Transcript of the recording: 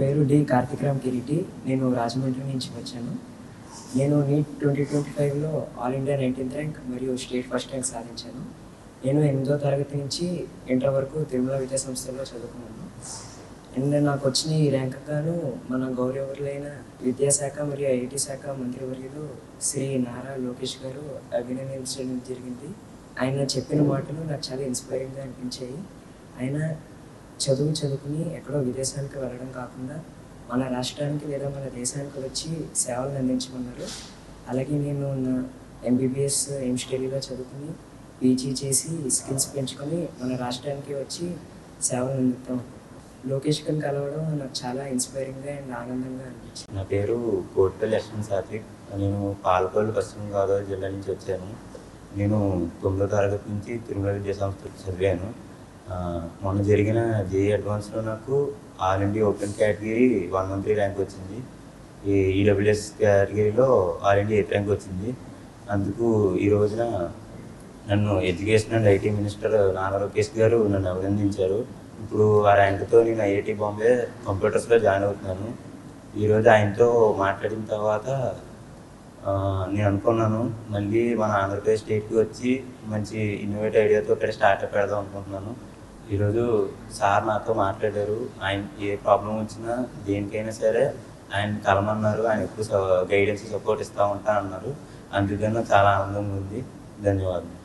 పేరు డి. కార్తిక్రామ్ కిరీటి. నేను రాజమండ్రి నుంచి వచ్చాను. నేను నీట్ 2025లో ఆల్ ఇండియా 19th ర్యాంక్ మరియు స్టేట్ ఫస్ట్ ర్యాంక్ సాధించాను. నేను 8వ తరగతి నుంచి ఇంటర్ వరకు తిరుమల విద్యా సంస్థలో చదువుకున్నాను. అండ్ నాకు వచ్చిన ఈ ర్యాంక్ గాను మన గౌరవనీయులైన విద్యాశాఖ మరియు ఐఐటి శాఖ మంత్రివర్యులు శ్రీ నారా లోకేష్ గారు అభినందించడం జరిగింది. ఆయన చెప్పిన మాటలు నాకు చాలా ఇన్స్పైరింగ్గా అనిపించాయి. ఆయన చదువుకుని ఎక్కడో విదేశానికి వెళ్ళడం కాకుండా మన రాష్ట్రానికి లేదా మన దేశానికి వచ్చి సేవలను అందించమన్నారు. అలాగే నేను నా ఎంబీబీఎస్ ఎయిమ్స్ ఢిల్లీలో చదువుకుని పీజీ చేసి స్కిల్స్ పెంచుకొని మన రాష్ట్రానికి వచ్చి సేవలు అందిస్తాం. లోకేష్ గారిని కలవడం నాకు చాలా ఇన్స్పైరింగ్గా అండ్ ఆనందంగా అనిపించింది. నా పేరు కోట్పల్లి యశ్వంత్ సాత్విక్. నేను పాలకొల్లు పశ్చిమ గోదావరి జిల్లా నుంచి వచ్చాను. నేను 9వ తరగతి నుంచి తిరుమల విద్యా సంస్థ చదివాను. మొన్న జరిగిన జేఈ అడ్వాన్స్లో నాకు all India open category 113 rank వచ్చింది. ఈ ఈడబ్ల్యూఎస్ కేటగిరీలో ఆల్ ఇండియా 8th ర్యాంక్ వచ్చింది. అందుకు ఈ రోజున నన్ను education and IT minister Nara Lokesh గారు నన్ను అభినందించారు. ఇప్పుడు ఆ ర్యాంక్తో నేను ఐఐటి బాంబే కంప్యూటర్స్లో జాయిన్ అవుతున్నాను. ఈరోజు ఆయనతో మాట్లాడిన తర్వాత నేను అనుకున్నాను మళ్ళీ మన ఆంధ్రప్రదేశ్ స్టేట్కి వచ్చి మంచి ఇన్నోవేటివ్ ఐడియాతో ఇక్కడ స్టార్ట్అప్ పెడదాం అనుకుంటున్నాను. ఈరోజు సార్ నాతో మాట్లాడారు. ఆయన ఏ ప్రాబ్లం వచ్చినా దేనికైనా సరే ఆయన కలమన్నారు. ఆయన ఎప్పుడు గైడెన్స్ సపోర్ట్ ఇస్తూ ఉంటా అన్నారు. అందుకని నాకు చాలా ఆనందంగా ఉంది. ధన్యవాదాలు.